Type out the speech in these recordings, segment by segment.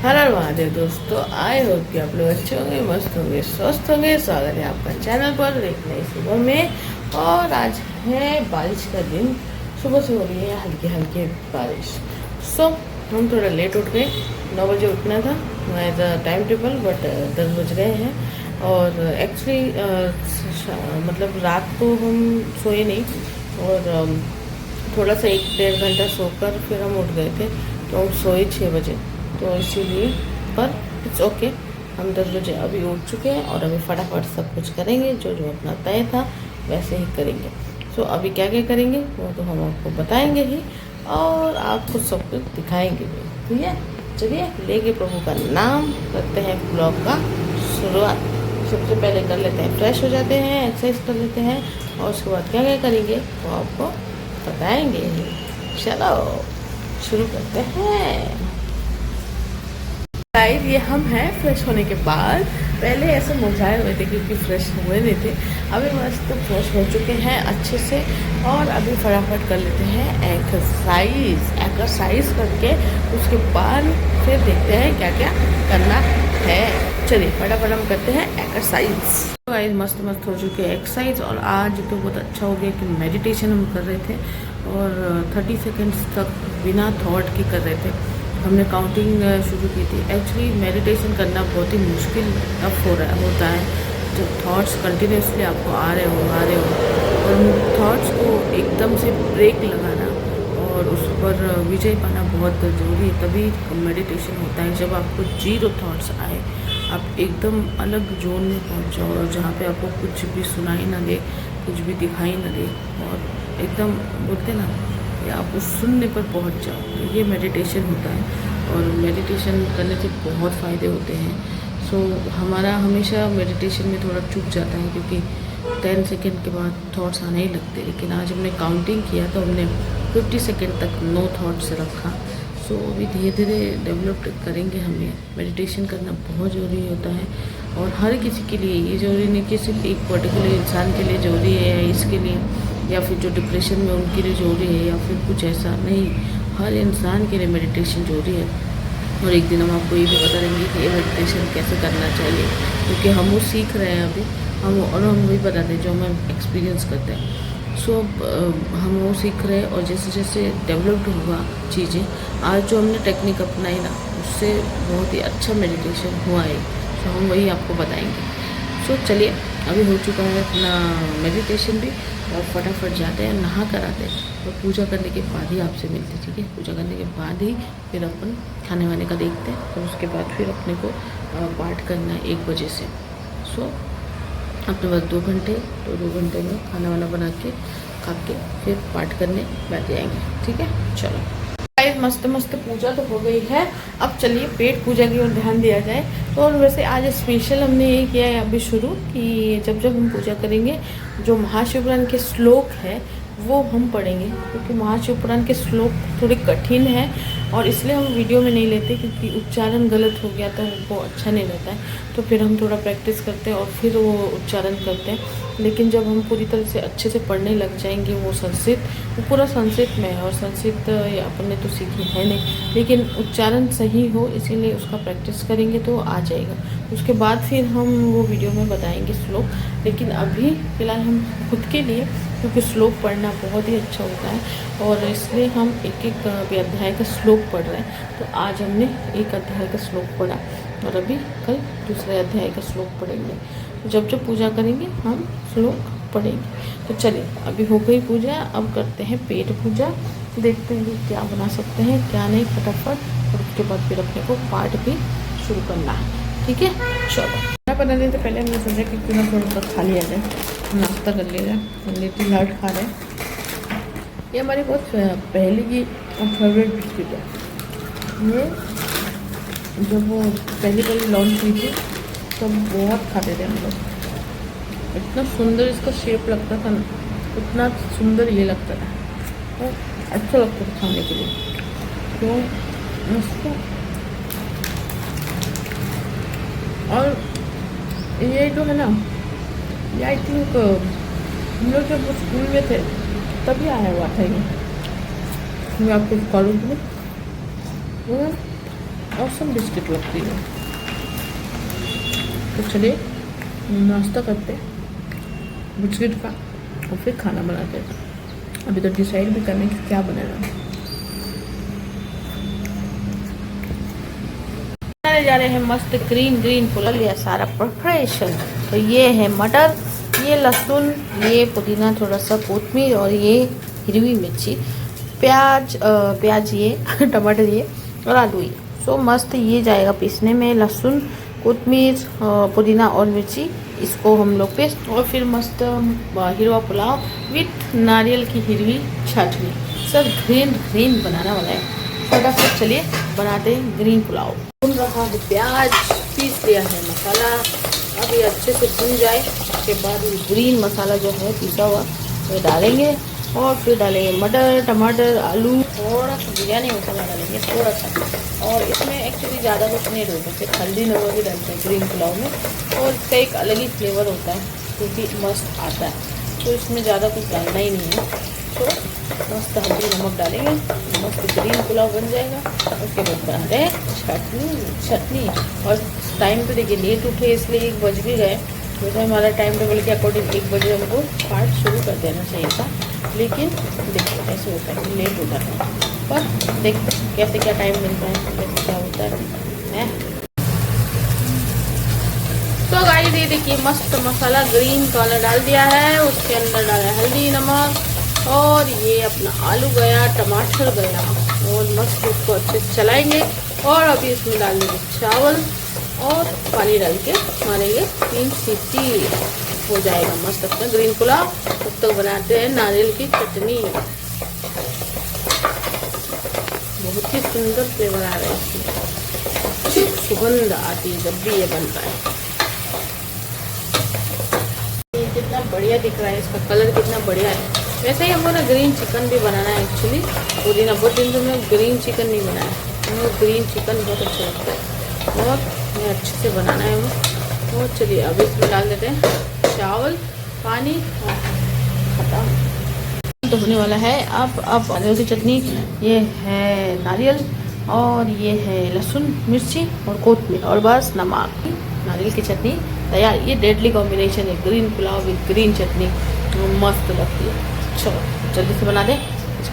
हर हर महादेव दोस्तों, आए हो कि आप लोग अच्छे होंगे, मस्त होंगे, स्वस्थ होंगे। स्वागत है आपका चैनल पर एक नई सुबह में। और आज है बारिश का दिन, सुबह से हो रही है हल्की हल्की बारिश। सो हम थोड़ा लेट उठ गए, 9 बजे उठना था as a time table, but 10 बज गए हैं। और एक्चुअली मतलब रात को हम सोए नहीं, और थोड़ा सा 1-1.5 घंटा सोकर फिर हम उठ गए थे, तो हम सोए 6 बजे, तो इसीलिए। पर इट्स ओके, हम 10 बजे अभी उठ चुके हैं और अभी फटाफट सब कुछ करेंगे, जो जो अपना तय था वैसे ही करेंगे। सो अभी क्या क्या करेंगे वो तो हम आपको बताएंगे ही, और आपको सब कुछ दिखाएंगे भी। ठीक है, चलिए लेके प्रभु का नाम करते हैं ब्लॉग का शुरुआत। सबसे पहले कर लेते हैं, फ्रेश हो जाते हैं, एक्सरसाइज कर लेते हैं, और उसके बाद क्या क्या करेंगे वो आपको बताएंगे। चलो शुरू करते हैं। गाइस, ये हम हैं फ्रेश होने के बाद। पहले ऐसे मुरझाए हुए थे क्योंकि फ्रेश हुए नहीं थे, अभी मस्त फ्रेश हो चुके हैं अच्छे से। और अभी फटाफट कर लेते हैं एक्सरसाइज करके उसके बाद फिर देखते हैं क्या क्या करना है। चलिए फटाफट हम करते हैं एक्सरसाइज। गाइस, मस्त मस्त हो चुके हैं एक्सरसाइज। और आज तो बहुत अच्छा हो गया कि मेडिटेशन हम कर रहे थे, और 30 सेकेंड्स तक बिना थॉट के कर रहे थे। हमने काउंटिंग शुरू की थी। एक्चुअली मेडिटेशन करना बहुत ही मुश्किल अब होता है जब थॉट्स कंटिन्यूसली आपको आ रहे हो, और उन थॉट्स को एकदम से ब्रेक लगाना और उस पर विजय पाना बहुत ज़रूरी है। तभी मेडिटेशन होता है जब आपको 0 थॉट्स आए, आप एकदम अलग जोन में पहुंच जाओ, और जहाँ पे आपको कुछ भी सुनाई ना दे, कुछ भी दिखाई ना दे, और एकदम बोलते ना या आप उस शून्य पर पहुंच जाओ, तो ये मेडिटेशन होता है। और मेडिटेशन करने से बहुत फ़ायदे होते हैं। सो हमारा हमेशा मेडिटेशन में थोड़ा चूक जाता है क्योंकि 10 सेकेंड के बाद थॉट्स आने ही लगते, लेकिन आज हमने काउंटिंग किया तो हमने 50 सेकेंड तक नो थॉट्स रखा। सो अभी धीरे धीरे डेवलप करेंगे। हमें मेडिटेशन करना बहुत ज़रूरी होता है, और हर किसी के लिए ये ज़रूरी नहीं कि सिर्फ एक पर्टिकुलर इंसान के लिए ज़रूरी है, या इसके लिए, या फिर जो डिप्रेशन में उनके लिए ज़रूरी है, या फिर कुछ ऐसा नहीं। हर इंसान के लिए मेडिटेशन ज़रूरी है। और एक दिन हम आपको ये भी बता देंगे कि ये मेडिटेशन कैसे करना चाहिए, क्योंकि हम वो सीख रहे हैं अभी, हम वही बताते हैं जो हम एक्सपीरियंस करते हैं। सो हम वो सीख रहे हैं, और जैसे जैसे डेवलप्ड हुआ चीज़ें, आज जो हमने टेक्निक अपनाई ना, उससे बहुत ही अच्छा मेडिटेशन हुआ है। सो हम वही आपको बताएंगे। सो चलिए, अभी हो चुका है अपना मेडिटेशन भी, और फटाफट जाते हैं, नहा कर आते हैं, और पूजा करने के बाद ही आपसे मिलते। ठीक है, पूजा करने के बाद ही फिर अपन खाने वाने का देखते हैं, और उसके बाद फिर अपने को पाठ करना है 1 बजे से। सो अपने पास 2 घंटे, तो 2 घंटे में खाना वाना बना के खा के फिर पाठ करने बैठ जाएंगे। ठीक है, चलो गाइस, मस्त मस्त पूजा तो हो गई है। अब चलिए पेट पूजा की ओर ध्यान दिया जाए। तो और वैसे आज स्पेशल हमने ये किया है अभी शुरू, कि जब जब हम पूजा करेंगे, जो महाशिवपुराण के श्लोक है वो हम पढ़ेंगे, क्योंकि महाशिवपुराण के श्लोक थोड़े कठिन हैं, और इसलिए हम वीडियो में नहीं लेते, क्योंकि उच्चारण गलत हो गया तो वो अच्छा नहीं रहता है। तो फिर हम थोड़ा प्रैक्टिस करते हैं और फिर वो उच्चारण करते हैं। लेकिन जब हम पूरी तरह से अच्छे से पढ़ने लग जाएंगे, वो संस्कृत, वो पूरा संस्कृत में है, और संस्कृत अपन ने तो सीखी है नहीं, लेकिन उच्चारण सही हो, इसीलिए उसका प्रैक्टिस करेंगे तो आ जाएगा। उसके बाद फिर हम वो वीडियो में बताएंगे श्लोक। लेकिन अभी फ़िलहाल हम खुद के लिए, क्योंकि श्लोक पढ़ना बहुत ही अच्छा होता है, और इसलिए हम एक एक अध्याय का श्लोक पढ़ रहे हैं। तो आज हमने एक अध्याय का श्लोक पढ़ा, और अभी कल दूसरे अध्याय का श्लोक पढ़ेंगे। जब जब पूजा करेंगे हम श्लोक पढ़ेंगे। तो चलिए, अभी हो गई पूजा, अब करते हैं पेट पूजा। देखते हैं क्या बना सकते हैं क्या नहीं फटाफट, और उसके बाद फिर अपने को पाठ भी शुरू करना है। ठीक है, चलो। खाना बनाने से पहले हमने सोचा कि क्यों ना थोड़ा सा खा लिया जाए, नाश्ता कर लिया जाए। लिटिल हार्ट खा रहे हैं, ये हमारी बहुत पहले की फेवरेट बिस्किट है। ये जब वो पहली लॉन्च हुई थी तब बहुत खाते थे हम लोग। इतना सुंदर इसका शेप लगता था ना, उतना सुंदर ये लगता था, तो अच्छा लगता था खाने के लिए। तो मस्त। और ये जो है ना, ये आई थिंक हम लोग जब स्कूल में थे तभी आया हुआ था ये। मैं आपको कॉलेज में ऑसम बिस्किट लगती है। तो चलिए नाश्ता करते बिस्किट का और फिर खाना बनाते हैं। अभी तो डिसाइड भी करने की क्या बनेगा। जा रहे हैं मस्त ग्रीन पुलाव लिया सारा प्रिपरेशन। तो ये है मटर, ये लहसुन, ये पुदीना, थोड़ा सा कोतमीर और ये हिरवी मिर्ची, प्याज ये टमाटर ये और आलू ये। सो मस्त ये जाएगा पीसने में, लहसुन कोतमीर पुदीना और मिर्ची, इसको हम लोग पेस्ट और फिर मस्त हिरवा पुलाव विथ नारियल की हिरवी चटनी। सब ग्रीन बनाना वाला है। फटाफट चलिए बनाते हैं ग्रीन पुलाव। भून रहा है प्याज, पीस लिया है मसाला, अब ये अच्छे से भून जाए। उसके बाद ग्रीन मसाला जो है पिसा हुआ वो डालेंगे और फिर डालेंगे मटर, टमाटर, आलू, थोड़ा सा बिरयानी मसाला डालेंगे थोड़ा सा। और इसमें एक्चुअली ज़्यादा कुछ नहीं डालते, सिर्फ हल्दी नमक भी डालते हैं ग्रीन पुलाव में, और इसका एक अलग ही फ्लेवर होता है क्योंकि मस्त आता है। तो इसमें ज़्यादा कुछ डालना ही नहीं है। तो मस्त हल्दी नमक डालेंगे, मस्त ग्रीन पुलाव बन जाएगा। उसके बाद बना रहे चटनी। और टाइम तो देखिए लेट उठे इसलिए 1 बज भी गए। वैसे हमारा टाइम टेबल के अकॉर्डिंग 1 बजे हमको पार्ट शुरू कर देना चाहिए था, लेकिन देखिए ऐसे होता है कि लेट उठा है। पर देखते कैसे क्या टाइम मिलता है, कैसे क्या होता है। तो गाइस ये देखिए मस्त मसाला ग्रीन कलर डाल दिया है, उसके अंदर डाला है हल्दी नमक और ये अपना आलू गया, टमाटर गया और मस्त उसको अच्छे से चलाएंगे। और अभी इसमें डाल देंगे चावल और पानी डाल के मारेंगे 3 सीटी, हो जाएगा मस्त अपना ग्रीन पुलाव। तब तक बनाते हैं नारियल की चटनी। बहुत ही सुंदर फ्लेवर आ रहा है इसमें, सुगंध आती है जब भी ये बनता है। ये कितना बढ़िया दिख रहा है, इसका कलर कितना बढ़िया है। वैसे ही हमको ना ग्रीन चिकन भी बनाना है एक्चुअली। पुदीना बहुत दिन से मैं ग्रीन चिकन नहीं बनाया, मुझे ग्रीन चिकन बहुत अच्छा लगता है और मैं अच्छे से बनाना है वो। और चलिए अब इसमें डाल देते हैं चावल, पानी और खत्म। तो होने वाला है अब नारियल की चटनी। ये है नारियल और ये है लहसुन मिर्ची और कोतमीर और बस नमक। नारियल की चटनी तैयार। ये डेडली कॉम्बिनेशन है, ग्रीन पुलाव विद ग्रीन चटनी, मस्त लगती है। चलो जल्दी से बना दें,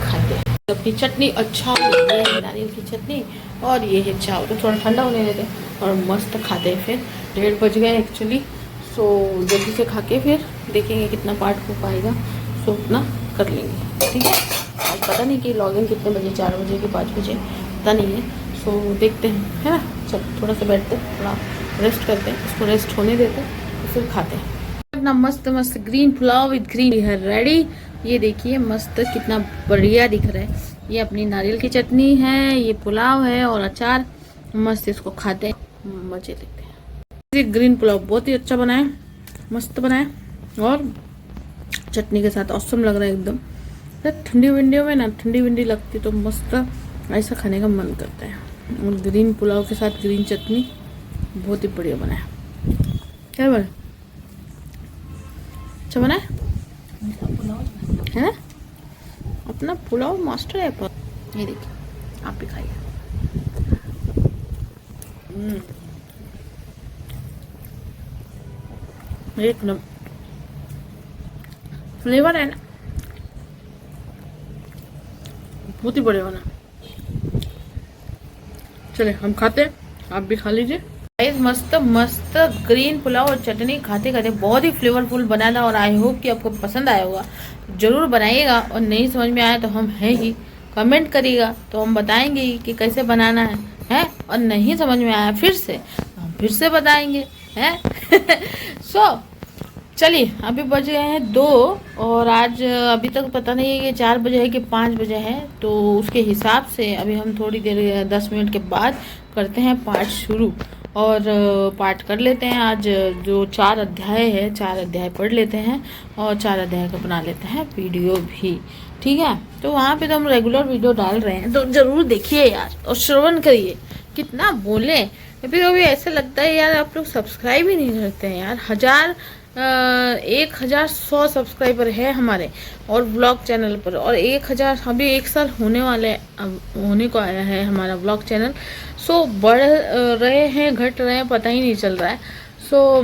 खाते हैं अपनी चटनी। अच्छा है नारियल की चटनी और ये है चावल। तो थोड़ा ठंडा होने देते और मस्त खाते हैं। फिर 1:30 बज गए एक्चुअली। सो जल्दी से खा के फिर देखेंगे कितना पार्ट हो पाएगा, सो उतना कर लेंगे। ठीक है, आज पता नहीं कि लॉगिन कितने बजे, 4 बजे कि 5 बजे पता नहीं है। सो देखते हैं, है ना। चलो थोड़ा सा बैठते हैं, थोड़ा रेस्ट करते हैं, इसको रेस्ट होने देते हैं फिर खाते हैं। अपना मस्त ग्रीन पुलाव विद ग्रीन है रेडी। ये देखिए मस्त कितना बढ़िया दिख रहा है। ये अपनी नारियल की चटनी है, ये पुलाव है और अचार। मस्त इसको खाते हैं, मजे लेते हैं। ये ग्रीन पुलाव बहुत ही अच्छा बना है, मस्त बना है और चटनी के साथ औसम लग रहा है एकदम। ठंडी विंडियों में ना ठंडी विंडी लगती तो मस्त ऐसा खाने का मन करता है। और ग्रीन पुलाव के साथ ग्रीन चटनी बहुत ही बढ़िया बना है। क्या बना अच्छा बना है ना। अपना पुलाव मास्टर है। ये देखिए आप भी खाइए। एक नंबर फ्लेवर है ना, बहुत ही बढ़िया बना। चले हम खाते हैं, आप भी खा लीजिए। मस्त ग्रीन पुलाव और चटनी खाते खाते बहुत ही फ्लेवरफुल बना था और आई होप कि आपको पसंद आया होगा। जरूर बनाइएगा और नहीं समझ में आया तो हम हैं ही, कमेंट करिएगा तो हम बताएंगे कि कैसे बनाना है और नहीं समझ में आया फिर से हम फिर से बताएंगे हैं। सो चलिए अभी बज गए हैं 2 और आज अभी तक पता नहीं है कि 4 बजे है कि 5 बजे है। तो उसके हिसाब से अभी हम थोड़ी देर 10 मिनट के बाद करते हैं पाठ शुरू और पाठ कर लेते हैं। आज जो 4 अध्याय है 4 अध्याय पढ़ लेते हैं और 4 अध्याय का बना लेते हैं वीडियो भी। ठीक है, तो वहाँ पे तो हम रेगुलर वीडियो डाल रहे हैं, तो ज़रूर देखिए यार और श्रवण करिए। कितना बोले, कभी कभी ऐसा लगता है यार आप लोग सब्सक्राइब ही नहीं करते हैं यार। 1000 1100 सब्सक्राइबर है हमारे और व्लॉग चैनल पर, और 1000 अभी 1 साल होने वाले होने को आया है हमारा व्लॉग चैनल। सो बढ़ रहे हैं घट रहे हैं पता ही नहीं चल रहा है। सो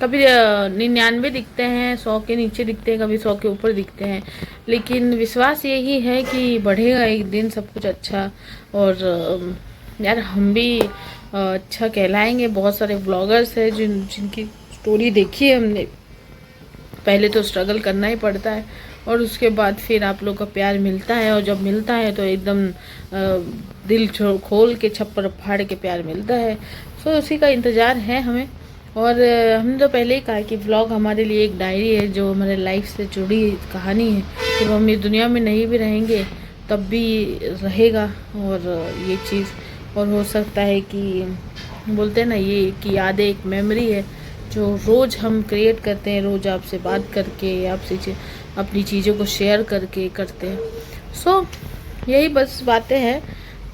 कभी 99 दिखते हैं, 100 के नीचे दिखते हैं, कभी 100 के ऊपर दिखते हैं, लेकिन विश्वास यही है कि बढ़ेगा एक दिन सब कुछ अच्छा। और यार हम भी अच्छा कहलाएंगे। बहुत सारे ब्लॉगर्स हैं जिनकी स्टोरी देखी है हमने। पहले तो स्ट्रगल करना ही पड़ता है और उसके बाद फिर आप लोग का प्यार मिलता है, और जब मिलता है तो एकदम दिल खोल के छप्पर फाड़ के प्यार मिलता है। सो उसी का इंतज़ार है हमें। और हमने तो पहले ही कहा कि व्लॉग हमारे लिए एक डायरी है, जो हमारे लाइफ से जुड़ी कहानी है। जब हम इस दुनिया में नहीं भी रहेंगे तब भी रहेगा। और ये चीज़ और हो सकता है कि बोलते हैं ना, ये कि यादें एक मेमोरी है जो रोज़ हम क्रिएट करते हैं, रोज़ आपसे बात करके, आपसे अपनी चीज़ों को शेयर करके करते हैं। सो यही बस बातें हैं।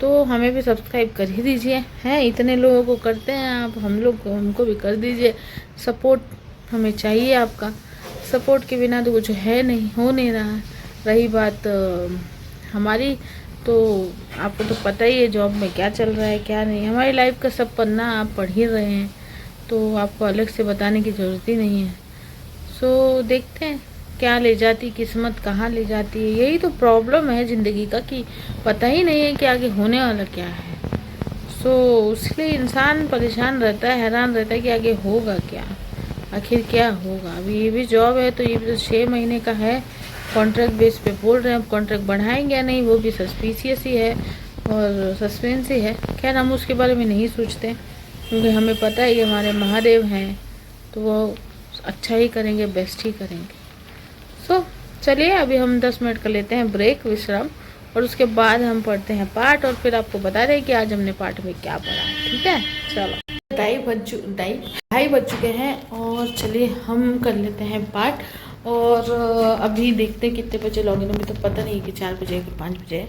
तो हमें भी सब्सक्राइब कर ही दीजिए, हैं इतने लोगों को करते हैं आप, हमको भी कर दीजिए। सपोर्ट हमें चाहिए आपका। सपोर्ट के बिना तो कुछ है नहीं, हो नहीं रहा है। रही बात हमारी, तो आपको तो पता ही है जॉब में क्या चल रहा है क्या नहीं। हमारी लाइफ का सब पन्ना आप पढ़ ही रहे हैं, तो आपको अलग से बताने की ज़रूरत ही नहीं है। सो देखते हैं क्या ले जाती किस्मत, कहाँ ले जाती है। यही तो प्रॉब्लम है ज़िंदगी का कि पता ही नहीं है कि आगे होने वाला क्या है। सो इसलिए इंसान परेशान रहता है, हैरान रहता है कि आगे होगा क्या, आखिर क्या होगा। अभी ये भी जॉब है तो ये भी तो 6 महीने का है, कॉन्ट्रैक्ट बेस पे बोल रहे हैं। अब कॉन्ट्रैक्ट बढ़ाएंगे या नहीं वो भी सस्पिशियस ही है और सस्पेंस ही है। खैर हम उसके बारे में नहीं सोचते, क्योंकि हमें पता है ये हमारे महादेव हैं, तो वो अच्छा ही करेंगे, बेस्ट ही करेंगे। सो चलिए अभी हम 10 मिनट कर लेते हैं ब्रेक, विश्राम, और उसके बाद हम पढ़ते हैं पाठ, और फिर आपको बता दें कि आज हमने पाठ में क्या पढ़ा है। ठीक है, चलो। ढाई बज चुके हैं और चलिए हम कर लेते हैं पाठ। और अभी देखते हैं कितने बजे लॉगिन, अभी तो पता नहीं कि 4 बजे कि 5 बजे है।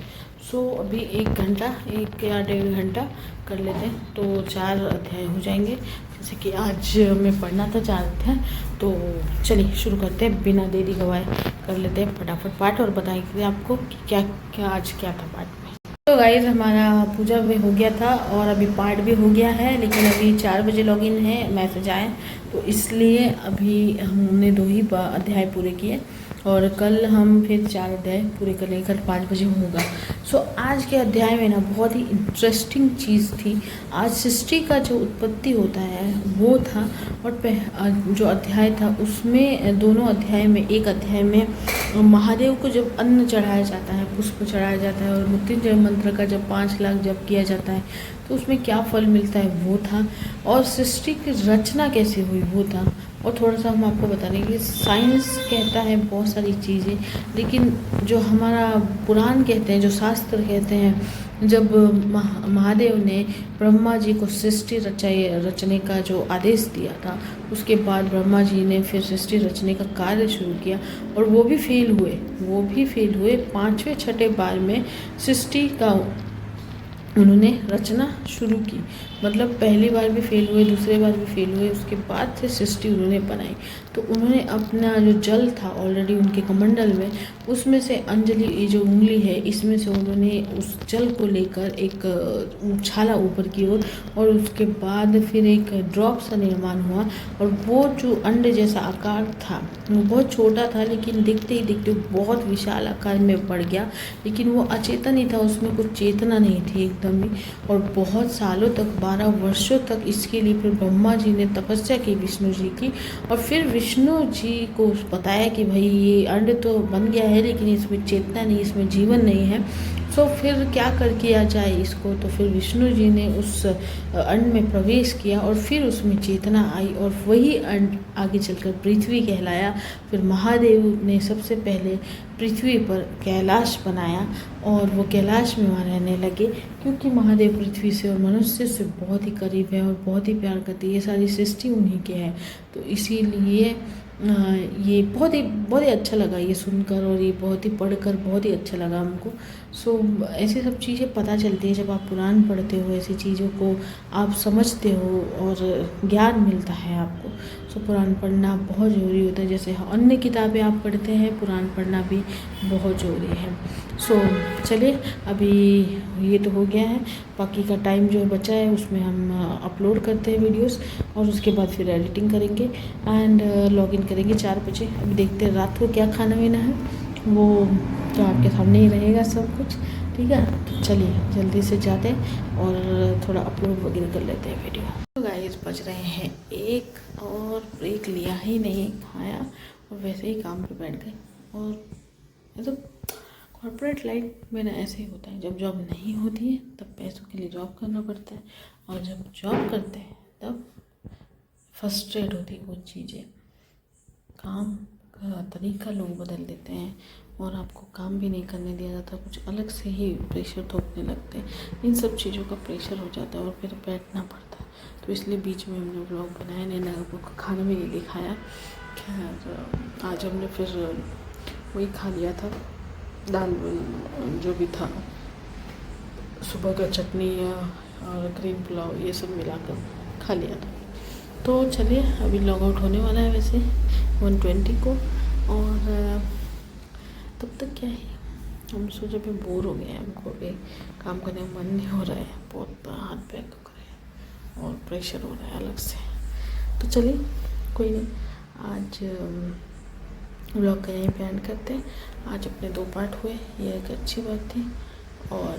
सो अभी 1 घंटा, 1 या 1.5 घंटा कर लेते हैं तो 4 अध्याय हो जाएंगे। जैसे कि आज हमें पढ़ना था 4 अध्याय, तो चलिए शुरू करते हैं बिना देरी गवाए। कर लेते हैं फटाफट पाठ और बताएंगे आपको कि क्या क्या आज क्या था पाठ में। तो गाइस हमारा पूजा भी हो गया था और अभी पाठ भी हो गया है, लेकिन अभी 4 बजे लॉगिन है, मैसेज आए, तो इसलिए अभी हमने 2 ही अध्याय पूरे किए और कल हम फिर 4 अध्याय पूरे करेंगे, कल 5 बजे होगा। सो आज के अध्याय में ना बहुत ही इंटरेस्टिंग चीज़ थी। आज सृष्टि का जो उत्पत्ति होता है वो था, और जो अध्याय था उसमें दोनों अध्याय में, एक अध्याय में महादेव को जब अन्न चढ़ाया जाता है, पुष्प चढ़ाया जाता है, और मृत्युंजय मंत्र का जब 5 लाख जप किया जाता है तो उसमें क्या फल मिलता है वो था, और सृष्टि की रचना कैसे हुई वो था। और थोड़ा सा हम आपको बता दें कि साइंस कहता है बहुत सारी चीज़ें, लेकिन जो हमारा पुराण कहते हैं, जो शास्त्र कहते हैं, जब महादेव ने ब्रह्मा जी को सृष्टि रचने का जो आदेश दिया था, उसके बाद ब्रह्मा जी ने फिर सृष्टि रचने का कार्य शुरू किया और वो भी फेल हुए। 5वें 6ठे बार में सृष्टि का उन्होंने रचना शुरू की। मतलब पहली बार भी फेल हुए, दूसरे बार भी फेल हुए, उसके बाद से सृष्टि उन्होंने बनाई। तो उन्होंने अपना जो जल था ऑलरेडी उनके कमंडल में, उसमें से अंजलि, ये जो उंगली है, इसमें से उन्होंने उस जल को लेकर एक उछाला ऊपर की ओर, और उसके बाद फिर एक ड्रॉप सा निर्माण हुआ, और वो जो अंड जैसा आकार था वो बहुत छोटा था, लेकिन दिखते ही दिखते बहुत विशाल आकार में बढ़ गया। लेकिन वो अचेतन ही था, उसमें कुछ चेतना नहीं थी एकदम ही। और बहुत सालों तक, 12 वर्षों तक इसके लिए फिर ब्रह्मा जी ने तपस्या की विष्णु जी की, और फिर विष्णु जी को बताया कि भाई ये अंड तो बन गया है, लेकिन इसमें चेतना नहीं, इसमें जीवन नहीं है, तो फिर क्या कर किया जाए इसको। तो फिर विष्णु जी ने उस अंड में प्रवेश किया और फिर उसमें चेतना आई, और वही अंड आगे चलकर पृथ्वी कहलाया। फिर महादेव ने सबसे पहले पृथ्वी पर कैलाश बनाया, और वो कैलाश में वहाँ रहने लगे, क्योंकि महादेव पृथ्वी से और मनुष्य से बहुत ही करीब है और बहुत ही प्यार करती है। ये सारी सृष्टि उन्हीं के है, तो इसीलिए ये बहुत ही अच्छा लगा ये सुनकर, और ये बहुत ही पढ़कर बहुत ही अच्छा लगा हमको। सो ऐसी सब चीज़ें पता चलती है जब आप पुराण पढ़ते हो, ऐसी चीज़ों को आप समझते हो और ज्ञान मिलता है आपको। सो पुराण पढ़ना बहुत ज़रूरी होता है, जैसे अन्य किताबें आप पढ़ते हैं, पुराण पढ़ना भी बहुत ज़रूरी है। सो चलिए, अभी ये तो हो गया है, बाकी का टाइम जो बचा है उसमें हम अपलोड करते हैं वीडियोस, और उसके बाद फिर एडिटिंग करेंगे एंड लॉगिन करेंगे 4 बजे। अभी देखते हैं रात को क्या खाना पीना है, वो तो आपके सामने ही रहेगा सब कुछ, ठीक है। तो चलिए जल्दी से जाते हैं और थोड़ा अपलोड वगैरह कर लेते हैं वीडियो। तो गाइस बज रहे हैं 1 और ब्रेक लिया ही नहीं, खाया और वैसे ही काम पे बैठ गए। और मतलब कॉर्पोरेट लाइफ में ना ऐसे ही होता है, जब जॉब नहीं होती है तब पैसों के लिए जॉब करना पड़ता है, और जब जॉब करते हैं तब फ्रस्ट्रेट होती है वो चीज़ें। काम का तरीका लोग बदल देते हैं और आपको काम भी नहीं करने दिया जाता, कुछ अलग से ही प्रेशर थोपने लगते हैं। इन सब चीज़ों का प्रेशर हो जाता है और फिर बैठना पड़ता है। तो इसलिए बीच में हमने ब्लॉग बनाया नहीं, ना आपको खाने में ये दिखाया। खैर आज हमने फिर वही खा लिया था, दाल जो भी था, सुबह का चटनी और ग्रीन पुलाव ये सब मिलाकर खा लिया था। तो चलिए अभी लॉग आउट होने वाला है वैसे 1:20 को, और तब तक क्या है, हम सोचे भी बोर हो गए हैं, हमको भी काम करने का मन नहीं हो रहा है, बहुत हाथ पैर दुख रहे हैं और प्रेशर हो रहा है अलग से। तो चलिए कोई नहीं, आज व्लॉग का यहीं पे एंड करते हैं। आज अपने 2 पार्ट हुए, ये एक अच्छी बात थी। और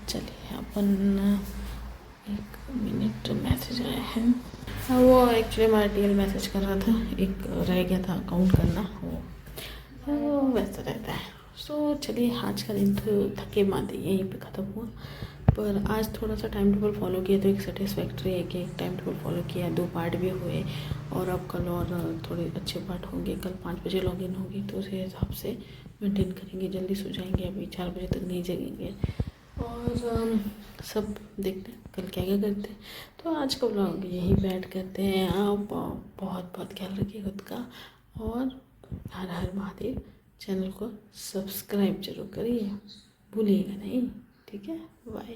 चलिए अपन 1 मिनट, मैसेज आया है। हाँ, वो एक्चुअली हमारा टीएल मैसेज कर रहा था, एक रह गया था अकाउंट करना, वो वैसा रहता है। सो चलिए आज का दिन तो थके मांदे यहीं पे ख़त्म हुआ, पर आज थोड़ा सा टाइम टेबल फॉलो किया तो एक सेटिस्फैक्ट्री है कि एक टाइम टेबल फॉलो किया, 2 पार्ट भी हुए, और अब कल और थोड़े अच्छे पार्ट होंगे। कल 5 बजे लॉगिन होगी तो उसी हिसाब से मेंटेन करेंगे, जल्दी सो जाएंगे, अभी 4 बजे तक नहीं जगेंगे। और सब देखते हैं कल क्या क्या करते हैं। तो आज का व्लॉग यही बैठ करते हैं। आप बहुत बहुत ख्याल रखिए खुद का, और हर हर महादेव। चैनल को सब्सक्राइब जरूर करिए, भूलिएगा नहीं, ठीक है। बाय।